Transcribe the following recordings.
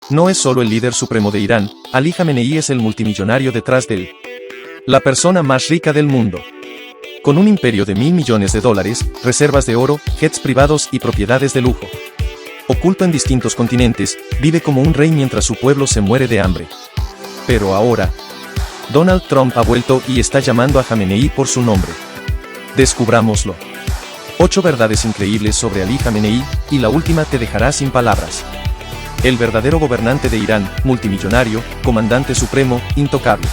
no es solo el líder supremo de Irán, Ali Jamenei es el multimillonario detrás de él. La persona más rica del mundo. Con un imperio de $1.000 millones, reservas de oro, jets privados y propiedades de lujo. Oculto en distintos continentes, vive como un rey mientras su pueblo se muere de hambre. Pero ahora, Donald Trump ha vuelto y está llamando a Jamenei por su nombre. Descubrámoslo. 8 verdades increíbles sobre Ali Jamenei, y la última te dejará sin palabras. El verdadero gobernante de Irán, multimillonario, comandante supremo, intocable.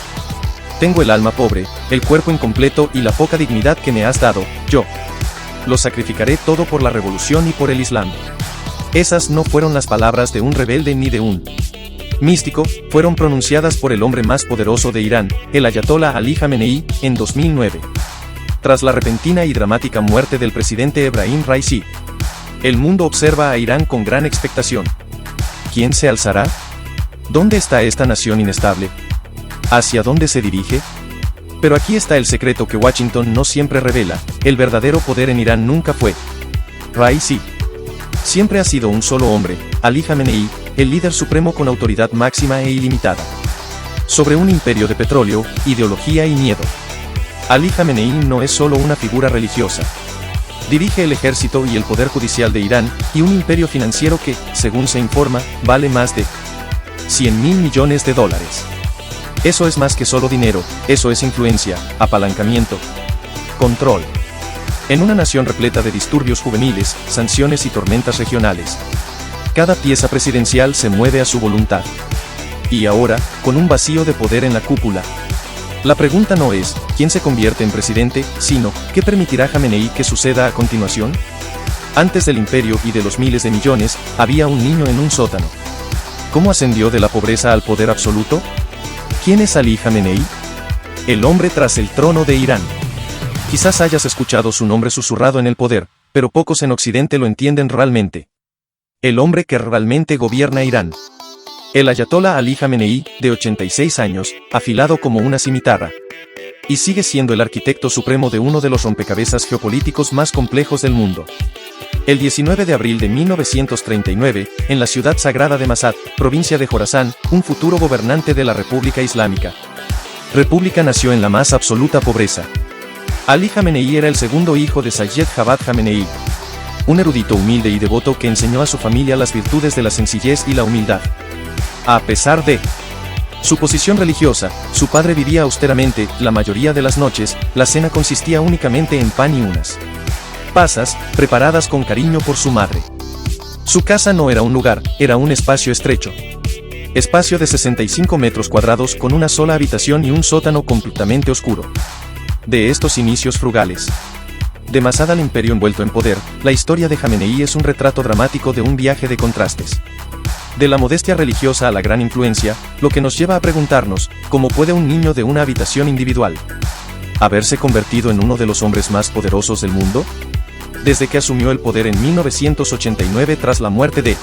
Tengo el alma pobre, el cuerpo incompleto y la poca dignidad que me has dado, yo. Lo sacrificaré todo por la revolución y por el Islam. Esas no fueron las palabras de un rebelde ni de un místico, fueron pronunciadas por el hombre más poderoso de Irán, el ayatolá Ali Jamenei, en 2009. Tras la repentina y dramática muerte del presidente Ebrahim Raisi, el mundo observa a Irán con gran expectación. ¿Quién se alzará? ¿Dónde está esta nación inestable? ¿Hacia dónde se dirige? Pero aquí está el secreto que Washington no siempre revela: el verdadero poder en Irán nunca fue Raisi. Siempre ha sido un solo hombre, Ali Jamenei, el líder supremo con autoridad máxima e ilimitada sobre un imperio de petróleo, ideología y miedo. Ali Jamenei no es solo una figura religiosa. Dirige el ejército y el poder judicial de Irán, y un imperio financiero que, según se informa, vale más de $100.000 millones. Eso es más que solo dinero, eso es influencia, apalancamiento, control. En una nación repleta de disturbios juveniles, sanciones y tormentas regionales, cada pieza presidencial se mueve a su voluntad. Y ahora, con un vacío de poder en la cúpula, la pregunta no es quién se convierte en presidente, sino ¿qué permitirá Jamenei que suceda a continuación? Antes del imperio y de los miles de millones, había un niño en un sótano. ¿Cómo ascendió de la pobreza al poder absoluto? ¿Quién es Ali Jamenei? El hombre tras el trono de Irán. Quizás hayas escuchado su nombre susurrado en el poder, pero pocos en Occidente lo entienden realmente. El hombre que realmente gobierna Irán. El ayatolá Ali Jamenei, de 86 años, afilado como una cimitarra. Y sigue siendo el arquitecto supremo de uno de los rompecabezas geopolíticos más complejos del mundo. El 19 de abril de 1939, en la ciudad sagrada de Mashhad, provincia de Jorasán, un futuro gobernante de la República Islámica. República nació en la más absoluta pobreza. Ali Jamenei era el segundo hijo de Sayed Javad Jamenei, un erudito humilde y devoto que enseñó a su familia las virtudes de la sencillez y la humildad. A pesar de su posición religiosa, su padre vivía austeramente. La mayoría de las noches, la cena consistía únicamente en pan y unas pasas, preparadas con cariño por su madre. Su casa no era un lugar, era un espacio estrecho. Espacio de 65 metros cuadrados con una sola habitación y un sótano completamente oscuro. De estos inicios frugales, de Mashhad al imperio envuelto en poder, la historia de Jamenei es un retrato dramático de un viaje de contrastes. De la modestia religiosa a la gran influencia, lo que nos lleva a preguntarnos, ¿cómo puede un niño de una habitación individual haberse convertido en uno de los hombres más poderosos del mundo? Desde que asumió el poder en 1989 tras la muerte de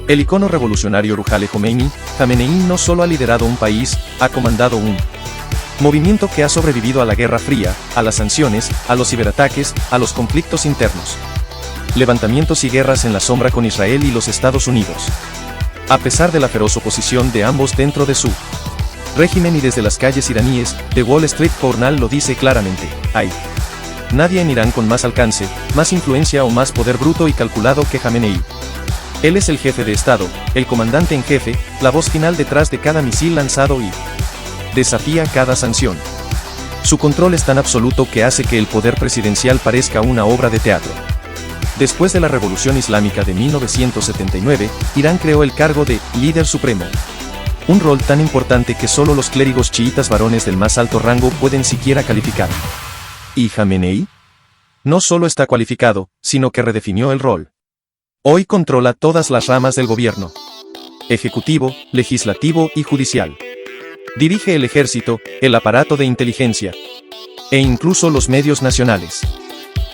el icono revolucionario Ruhollah Khomeini, Jamenei no solo ha liderado un país, ha comandado un movimiento que ha sobrevivido a la Guerra Fría, a las sanciones, a los ciberataques, a los conflictos internos, levantamientos y guerras en la sombra con Israel y los Estados Unidos. A pesar de la feroz oposición de ambos dentro de su régimen y desde las calles iraníes, The Wall Street Journal lo dice claramente: hay nadie en Irán con más alcance, más influencia o más poder bruto y calculado que Jamenei. Él es el jefe de Estado, el comandante en jefe, la voz final detrás de cada misil lanzado y desafía cada sanción. Su control es tan absoluto que hace que el poder presidencial parezca una obra de teatro. Después de la Revolución Islámica de 1979, Irán creó el cargo de líder supremo. Un rol tan importante que solo los clérigos chiitas varones del más alto rango pueden siquiera calificar. ¿Y Jamenei? No solo está cualificado, sino que redefinió el rol. Hoy controla todas las ramas del gobierno: ejecutivo, legislativo y judicial. Dirige el ejército, el aparato de inteligencia e incluso los medios nacionales.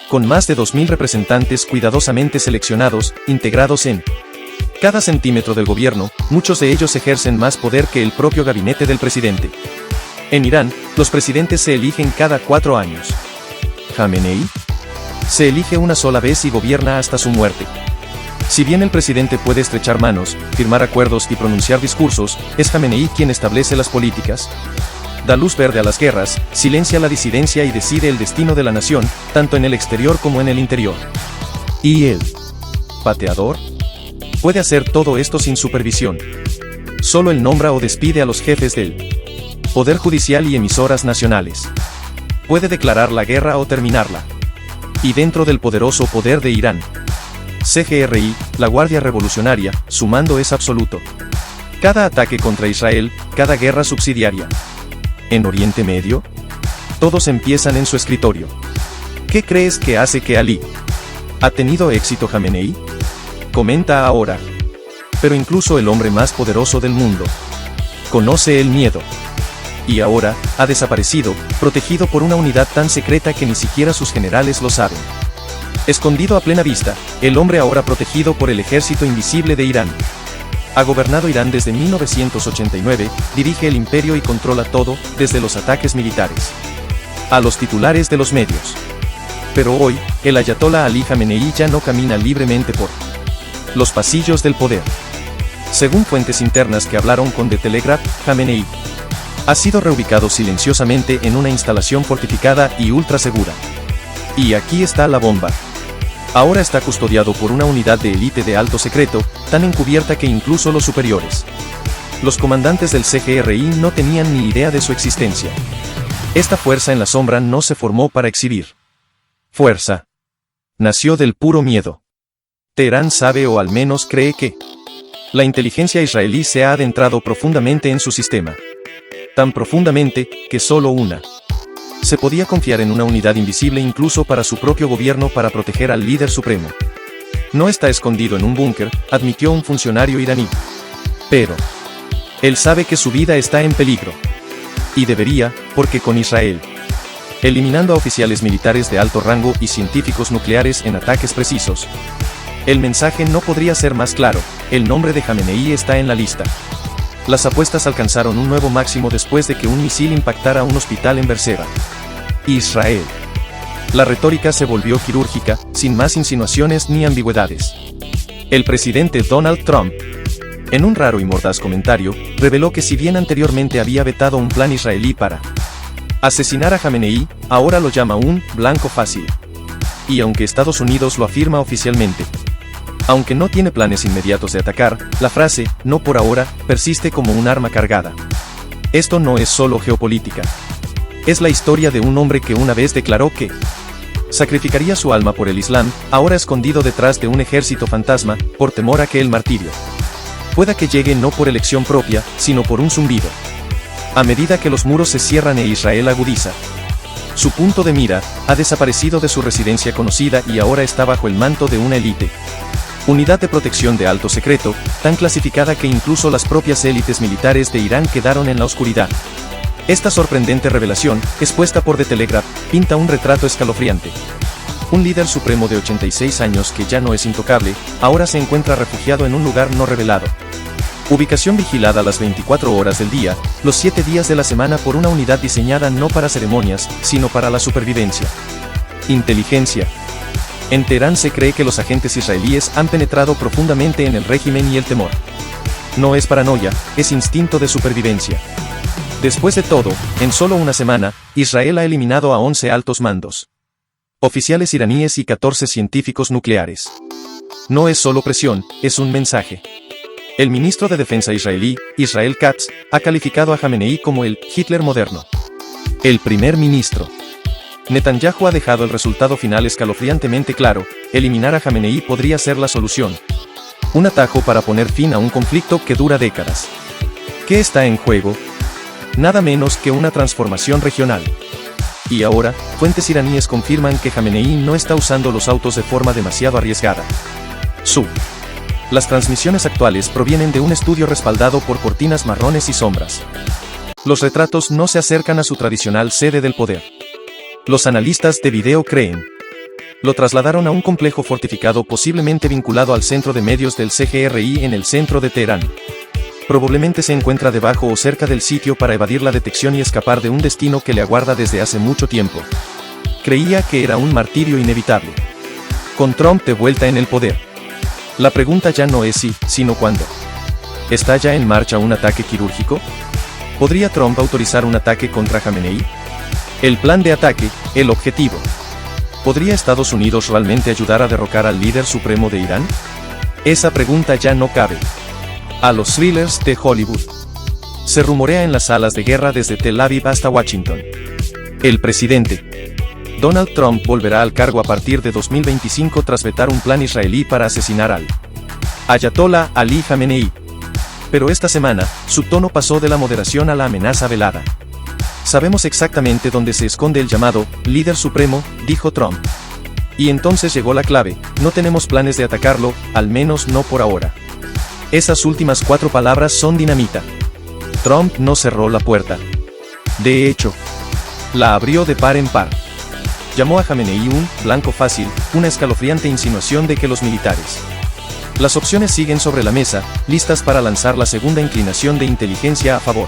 Con más de 2.000 representantes cuidadosamente seleccionados, integrados en cada centímetro del gobierno, muchos de ellos ejercen más poder que el propio gabinete del presidente. En Irán, los presidentes se eligen cada 4 años. Jamenei se elige una sola vez y gobierna hasta su muerte. Si bien el presidente puede estrechar manos, firmar acuerdos y pronunciar discursos, es Jamenei quien establece las políticas. Da luz verde a las guerras, silencia la disidencia y decide el destino de la nación, tanto en el exterior como en el interior. ¿Y el pateador? Puede hacer todo esto sin supervisión. Solo él nombra o despide a los jefes del Poder Judicial y emisoras nacionales. Puede declarar la guerra o terminarla. Y dentro del poderoso poder de Irán, CGRI, la Guardia Revolucionaria, su mando es absoluto. Cada ataque contra Israel, cada guerra subsidiaria. ¿En Oriente Medio? Todos empiezan en su escritorio. ¿Qué crees que hace que Ali ha tenido éxito Jamenei? Comenta ahora. Pero incluso el hombre más poderoso del mundo conoce el miedo. Y ahora, ha desaparecido, protegido por una unidad tan secreta que ni siquiera sus generales lo saben. Escondido a plena vista, el hombre ahora protegido por el ejército invisible de Irán. Ha gobernado Irán desde 1989, dirige el imperio y controla todo, desde los ataques militares a los titulares de los medios. Pero hoy, el ayatolá Ali Jamenei ya no camina libremente por los pasillos del poder. Según fuentes internas que hablaron con The Telegraph, Jamenei ha sido reubicado silenciosamente en una instalación fortificada y ultra segura. Y aquí está la bomba. Ahora está custodiado por una unidad de élite de alto secreto, tan encubierta que incluso los superiores, los comandantes del CGRI, no tenían ni idea de su existencia. Esta fuerza en la sombra no se formó para exhibir fuerza. Nació del puro miedo. Teherán sabe, o al menos cree, que la inteligencia israelí se ha adentrado profundamente en su sistema. Tan profundamente, que solo una se podía confiar en una unidad invisible incluso para su propio gobierno para proteger al líder supremo. No está escondido en un búnker, admitió un funcionario iraní. Pero él sabe que su vida está en peligro. Y debería, porque con Israel eliminando a oficiales militares de alto rango y científicos nucleares en ataques precisos, el mensaje no podría ser más claro: el nombre de Jamenei está en la lista. Las apuestas alcanzaron un nuevo máximo después de que un misil impactara un hospital en Beerseba, Israel. La retórica se volvió quirúrgica, sin más insinuaciones ni ambigüedades. El presidente Donald Trump, en un raro y mordaz comentario, reveló que si bien anteriormente había vetado un plan israelí para asesinar a Jamenei, ahora lo llama un blanco fácil. Y aunque Estados Unidos lo afirma oficialmente, aunque no tiene planes inmediatos de atacar, la frase «no por ahora» persiste como un arma cargada. Esto no es solo geopolítica. Es la historia de un hombre que una vez declaró que sacrificaría su alma por el Islam, ahora escondido detrás de un ejército fantasma, por temor a que el martirio pueda que llegue no por elección propia, sino por un zumbido. A medida que los muros se cierran e Israel agudiza su punto de mira, ha desaparecido de su residencia conocida y ahora está bajo el manto de una élite. Unidad de protección de alto secreto, tan clasificada que incluso las propias élites militares de Irán quedaron en la oscuridad. Esta sorprendente revelación, expuesta por The Telegraph, pinta un retrato escalofriante. Un líder supremo de 86 años que ya no es intocable, ahora se encuentra refugiado en un lugar no revelado. Ubicación vigilada las 24 horas del día, los 7 días de la semana por una unidad diseñada no para ceremonias, sino para la supervivencia. Inteligencia. En Teherán se cree que los agentes israelíes han penetrado profundamente en el régimen y el temor no es paranoia, es instinto de supervivencia. Después de todo, en solo una semana, Israel ha eliminado a 11 altos mandos, oficiales iraníes y 14 científicos nucleares. No es solo presión, es un mensaje. El ministro de Defensa israelí, Israel Katz, ha calificado a Jamenei como el Hitler moderno. El primer ministro Netanyahu ha dejado el resultado final escalofriantemente claro: eliminar a Jamenei podría ser la solución. Un atajo para poner fin a un conflicto que dura décadas. ¿Qué está en juego? Nada menos que una transformación regional. Y ahora, fuentes iraníes confirman que Jamenei no está usando los autos de forma demasiado arriesgada. Las transmisiones actuales provienen de un estudio respaldado por cortinas marrones y sombras. Los retratos no se acercan a su tradicional sede del poder. Los analistas de video creen. Lo trasladaron a un complejo fortificado posiblemente vinculado al centro de medios del CGRI en el centro de Teherán. Probablemente se encuentra debajo o cerca del sitio para evadir la detección y escapar de un destino que le aguarda desde hace mucho tiempo. Creía que era un martirio inevitable. Con Trump de vuelta en el poder, La pregunta ya no es si, sino cuándo. ¿Está ya en marcha un ataque quirúrgico? ¿Podría Trump autorizar un ataque contra Jamenei? El plan de ataque, el objetivo. ¿Podría Estados Unidos realmente ayudar a derrocar al líder supremo de Irán? Esa pregunta ya no cabe. A los thrillers de Hollywood. Se rumorea en las salas de guerra desde Tel Aviv hasta Washington. El presidente Donald Trump volverá al cargo a partir de 2025 tras vetar un plan israelí para asesinar al Ayatollah Ali Jamenei. Pero esta semana, su tono pasó de la moderación a la amenaza velada. Sabemos exactamente dónde se esconde el llamado líder supremo, dijo Trump. Y entonces llegó la clave: no tenemos planes de atacarlo, al menos no por ahora. Esas últimas 4 palabras son dinamita. Trump no cerró la puerta. De hecho, la abrió de par en par. Llamó a Jamenei un blanco fácil, una escalofriante insinuación de que los militares. Las opciones siguen sobre la mesa, listas para lanzar la segunda inclinación de inteligencia a favor.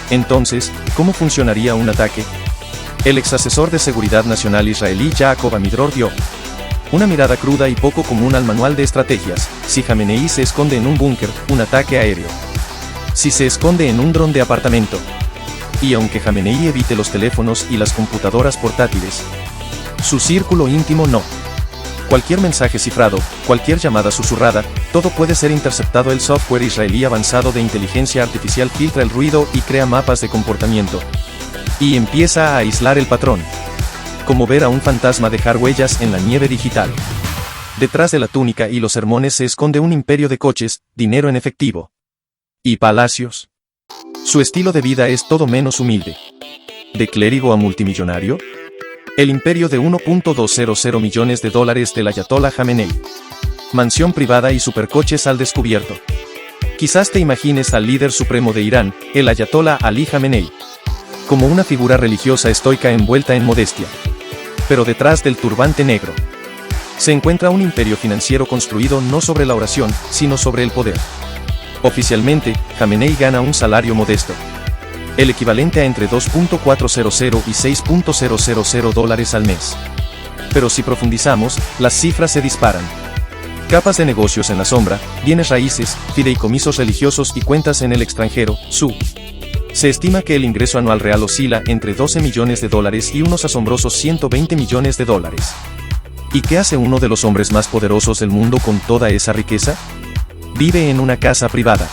Entonces, ¿cómo funcionaría un ataque? El exasesor de seguridad nacional israelí Yaakov Amidror dio una mirada cruda y poco común al manual de estrategias. Si Jamenei se esconde en un búnker, un ataque aéreo. Si se esconde en un dron de apartamento. Y aunque Jamenei evite los teléfonos y las computadoras portátiles, su círculo íntimo no. Cualquier mensaje cifrado, cualquier llamada susurrada, todo puede ser interceptado. El software israelí avanzado de inteligencia artificial filtra el ruido y crea mapas de comportamiento. Y empieza a aislar el patrón. Como ver a un fantasma dejar huellas en la nieve digital. Detrás de la túnica y los sermones se esconde un imperio de coches, dinero en efectivo. Y palacios. Su estilo de vida es todo menos humilde. ¿De clérigo a multimillonario? El imperio de $1.200 millones del Ayatollah Jamenei. Mansión privada y supercoches al descubierto. Quizás te imagines al líder supremo de Irán, el Ayatollah Ali Jamenei, como una figura religiosa estoica envuelta en modestia. Pero detrás del turbante negro se encuentra un imperio financiero construido no sobre la oración, sino sobre el poder. Oficialmente, Jamenei gana un salario modesto, el equivalente a entre $2.400 y $6.000 al mes. Pero si profundizamos, las cifras se disparan. Capas de negocios en la sombra, bienes raíces, fideicomisos religiosos y cuentas en el extranjero. Se estima que el ingreso anual real oscila entre $12 millones y unos asombrosos $120 millones. ¿Y qué hace uno de los hombres más poderosos del mundo con toda esa riqueza? Vive en una casa privada.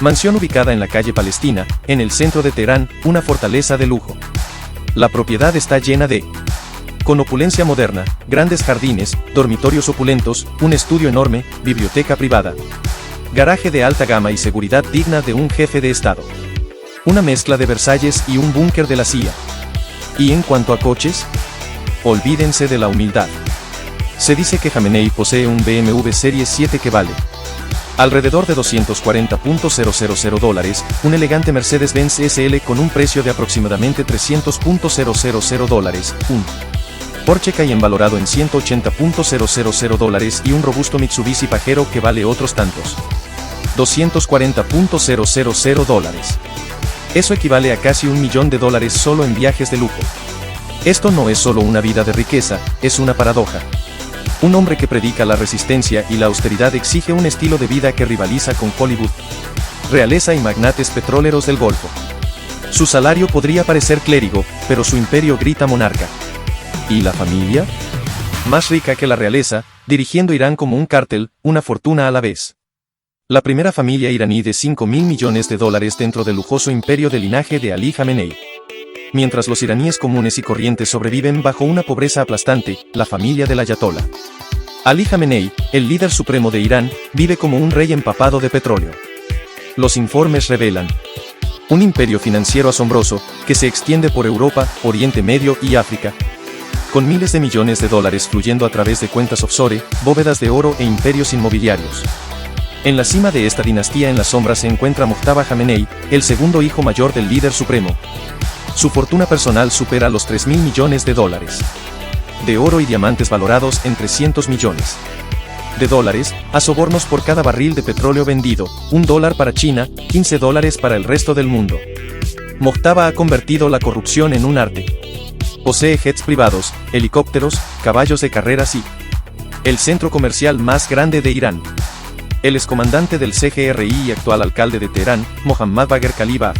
Mansión ubicada en la calle Palestina, en el centro de Teherán, una fortaleza de lujo. La propiedad está llena con opulencia moderna, grandes jardines, dormitorios opulentos, un estudio enorme, biblioteca privada, garaje de alta gama y seguridad digna de un jefe de Estado. Una mezcla de Versalles y un búnker de la CIA. Y en cuanto a coches, olvídense de la humildad. Se dice que Jamenei posee un BMW Serie 7 que vale alrededor de $240.000, un elegante Mercedes-Benz SL con un precio de aproximadamente $300.000, un Porsche Cayenne valorado en $180.000 y un robusto Mitsubishi Pajero que vale otros tantos, $240.000. Eso equivale a casi $1 millón solo en viajes de lujo. Esto no es solo una vida de riqueza, es una paradoja. Un hombre que predica la resistencia y la austeridad exige un estilo de vida que rivaliza con Hollywood, realeza y magnates petroleros del Golfo. Su salario podría parecer clérigo, pero su imperio grita monarca. ¿Y la familia? Más rica que la realeza, dirigiendo Irán como un cártel, una fortuna a la vez. La primera familia iraní de $5.000 millones dentro del lujoso imperio de linaje de Ali Jamenei. Mientras los iraníes comunes y corrientes sobreviven bajo una pobreza aplastante, la familia del Ayatollah Ali Jamenei, el líder supremo de Irán, vive como un rey empapado de petróleo. Los informes revelan un imperio financiero asombroso, que se extiende por Europa, Oriente Medio y África, con miles de millones de dólares fluyendo a través de cuentas offshore, bóvedas de oro e imperios inmobiliarios. En la cima de esta dinastía en la sombra se encuentra Mojtaba Jamenei, el segundo hijo mayor del líder supremo. Su fortuna personal supera los $3.000 millones, de oro y diamantes valorados en $300 millones, a sobornos por cada barril de petróleo vendido, $1 para China, $15 para el resto del mundo. Mojtaba ha convertido la corrupción en un arte. Posee jets privados, helicópteros, caballos de carreras y el centro comercial más grande de Irán. El excomandante del CGRI y actual alcalde de Teherán, Mohammad Bagher Khalibaf,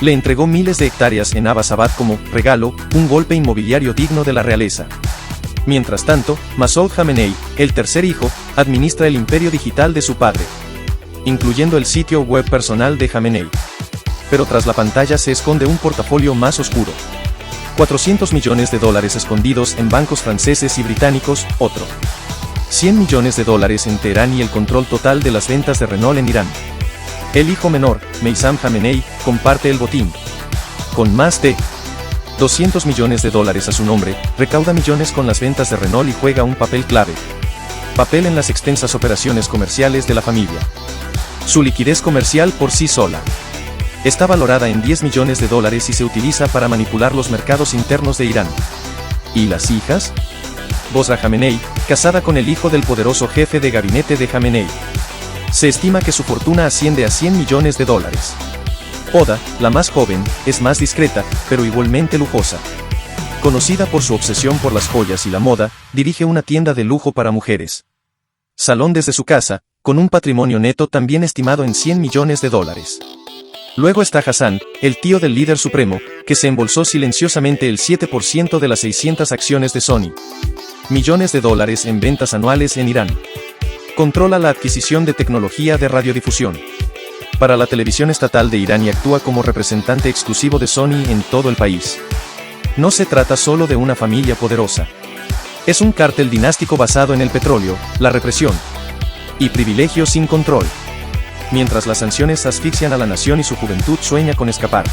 le entregó miles de hectáreas en Abbasabad como regalo, un golpe inmobiliario digno de la realeza. Mientras tanto, Masoud Jamenei, el tercer hijo, administra el imperio digital de su padre, incluyendo el sitio web personal de Jamenei. Pero tras la pantalla se esconde un portafolio más oscuro. 400 millones de dólares escondidos en bancos franceses y británicos, otro. 100 millones de dólares en Teherán y el control total de las ventas de Renault en Irán. El hijo menor, Meissam Jamenei, comparte el botín. Con más de 200 millones de dólares a su nombre, recauda millones con las ventas de Renault y juega un papel clave. Papel en las extensas operaciones comerciales de la familia. Su liquidez comercial por sí sola está valorada en 10 millones de dólares y se utiliza para manipular los mercados internos de Irán. ¿Y las hijas? Bosra Jamenei, casada con el hijo del poderoso jefe de gabinete de Jamenei. Se estima que su fortuna asciende a 100 millones de dólares. Oda, la más joven, es más discreta, pero igualmente lujosa. Conocida por su obsesión por las joyas y la moda, dirige una tienda de lujo para mujeres. Salón desde su casa, con un patrimonio neto también estimado en 100 millones de dólares. Luego está Hassan, el tío del líder supremo, que se embolsó silenciosamente el 7% de las 600 acciones de Sony. Millones de dólares en ventas anuales en Irán. Controla la adquisición de tecnología de radiodifusión para la televisión estatal de Irán y actúa como representante exclusivo de Sony en todo el país. No se trata solo de una familia poderosa. Es un cártel dinástico basado en el petróleo, la represión y privilegios sin control. Mientras las sanciones asfixian a la nación y su juventud sueña con escapar.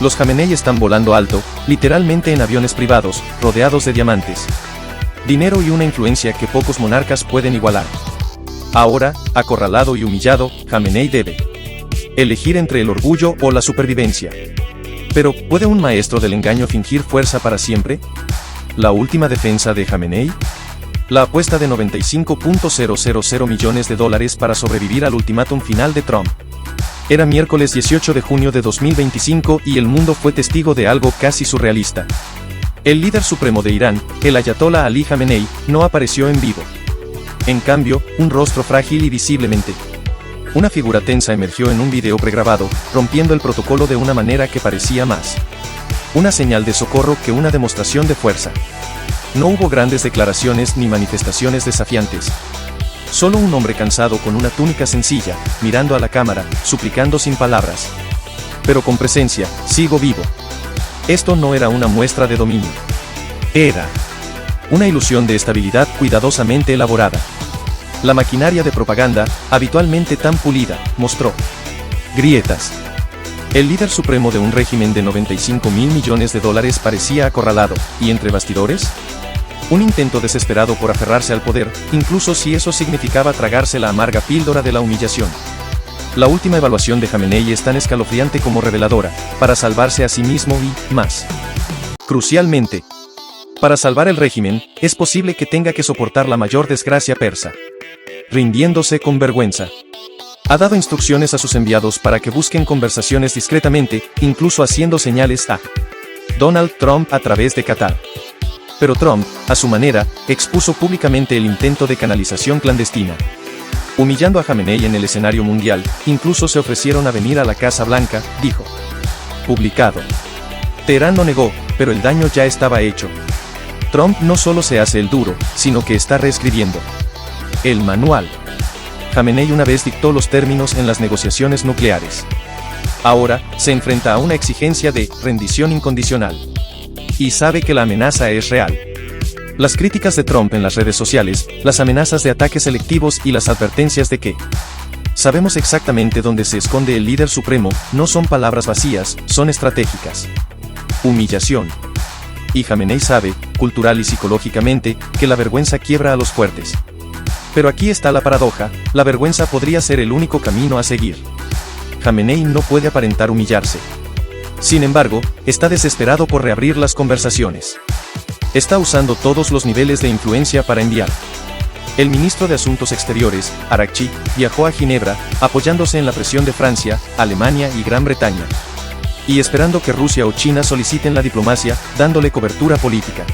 Los Jamenei están volando alto, literalmente en aviones privados, rodeados de diamantes, dinero y una influencia que pocos monarcas pueden igualar. Ahora, acorralado y humillado, Jamenei debe elegir entre el orgullo o la supervivencia. Pero, ¿puede un maestro del engaño fingir fuerza para siempre? ¿La última defensa de Jamenei? La apuesta de 95.000 millones de dólares para sobrevivir al ultimátum final de Trump. Era miércoles 18 de junio de 2025 y el mundo fue testigo de algo casi surrealista. El líder supremo de Irán, el ayatollah Ali Jamenei, no apareció en vivo. En cambio, un rostro frágil y visiblemente una figura tensa emergió en un video pregrabado, rompiendo el protocolo de una manera que parecía más una señal de socorro que una demostración de fuerza. No hubo grandes declaraciones ni manifestaciones desafiantes. Solo un hombre cansado con una túnica sencilla, mirando a la cámara, suplicando sin palabras, pero con presencia: sigo vivo. Esto no era una muestra de dominio. Era una ilusión de estabilidad cuidadosamente elaborada. La maquinaria de propaganda, habitualmente tan pulida, mostró grietas. El líder supremo de un régimen de 95.000 millones de dólares parecía acorralado, y entre bastidores, un intento desesperado por aferrarse al poder, incluso si eso significaba tragarse la amarga píldora de la humillación. La última evaluación de Jamenei es tan escalofriante como reveladora, para salvarse a sí mismo y, más crucialmente, para salvar el régimen, es posible que tenga que soportar la mayor desgracia persa. Rindiéndose con vergüenza. Ha dado instrucciones a sus enviados para que busquen conversaciones discretamente, incluso haciendo señales a Donald Trump a través de Qatar. Pero Trump, a su manera, expuso públicamente el intento de canalización clandestina. Humillando a Jamenei en el escenario mundial, incluso se ofrecieron a venir a la Casa Blanca, dijo. Publicado. Teherán lo negó, pero el daño ya estaba hecho. Trump no solo se hace el duro, sino que está reescribiendo el manual. Jamenei una vez dictó los términos en las negociaciones nucleares. Ahora, se enfrenta a una exigencia de rendición incondicional. Y sabe que la amenaza es real. Las críticas de Trump en las redes sociales, las amenazas de ataques selectivos y las advertencias de que sabemos exactamente dónde se esconde el líder supremo, no son palabras vacías, son estratégicas. Humillación. Y Jamenei sabe, cultural y psicológicamente, que la vergüenza quiebra a los fuertes. Pero aquí está la paradoja: la vergüenza podría ser el único camino a seguir. Jamenei no puede aparentar humillarse. Sin embargo, está desesperado por reabrir las conversaciones. Está usando todos los niveles de influencia para enviar. El ministro de Asuntos Exteriores, Araghchi, viajó a Ginebra, apoyándose en la presión de Francia, Alemania y Gran Bretaña. Y esperando que Rusia o China soliciten la diplomacia, dándole cobertura política.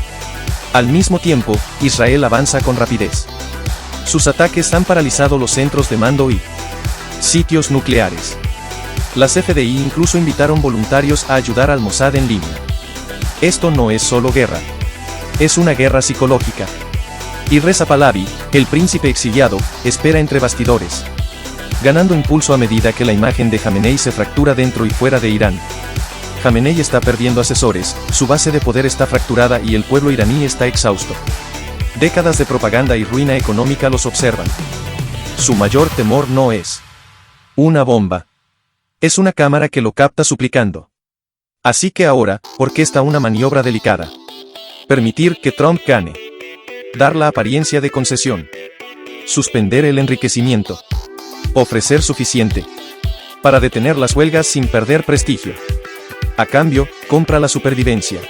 Al mismo tiempo, Israel avanza con rapidez. Sus ataques han paralizado los centros de mando y sitios nucleares. Las FDI incluso invitaron voluntarios a ayudar al Mossad en línea. Esto no es solo guerra. Es una guerra psicológica. Y Reza Pahlavi, el príncipe exiliado, espera entre bastidores, ganando impulso a medida que la imagen de Jamenei se fractura dentro y fuera de Irán. Jamenei está perdiendo asesores, su base de poder está fracturada y el pueblo iraní está exhausto. Décadas de propaganda y ruina económica los observan. Su mayor temor no es una bomba. Es una cámara que lo capta suplicando. Así que ahora, orquesta una maniobra delicada. Permitir que Trump gane. Dar la apariencia de concesión. Suspender el enriquecimiento. Ofrecer suficiente para detener las huelgas sin perder prestigio. A cambio, compra la supervivencia.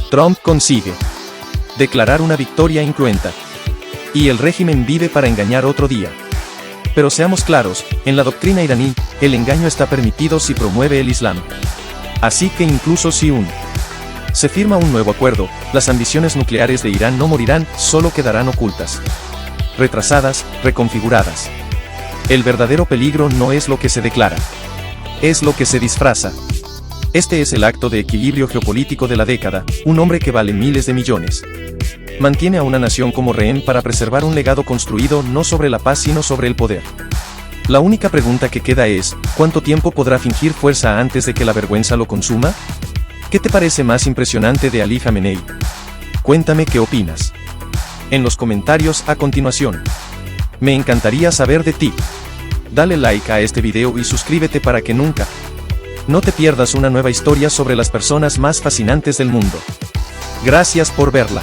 Trump consigue declarar una victoria incruenta. Y el régimen vive para engañar otro día. Pero seamos claros, en la doctrina iraní, el engaño está permitido si promueve el Islam. Así que incluso si se firma un nuevo acuerdo, las ambiciones nucleares de Irán no morirán, solo quedarán ocultas. Retrasadas, reconfiguradas. El verdadero peligro no es lo que se declara. Es lo que se disfraza. Este es el acto de equilibrio geopolítico de la década, un hombre que vale miles de millones. Mantiene a una nación como rehén para preservar un legado construido no sobre la paz sino sobre el poder. La única pregunta que queda es, ¿cuánto tiempo podrá fingir fuerza antes de que la vergüenza lo consuma? ¿Qué te parece más impresionante de Ali Jamenei? Cuéntame qué opinas en los comentarios a continuación. Me encantaría saber de ti. Dale like a este video y suscríbete para que nunca no te pierdas una nueva historia sobre las personas más fascinantes del mundo. Gracias por verla.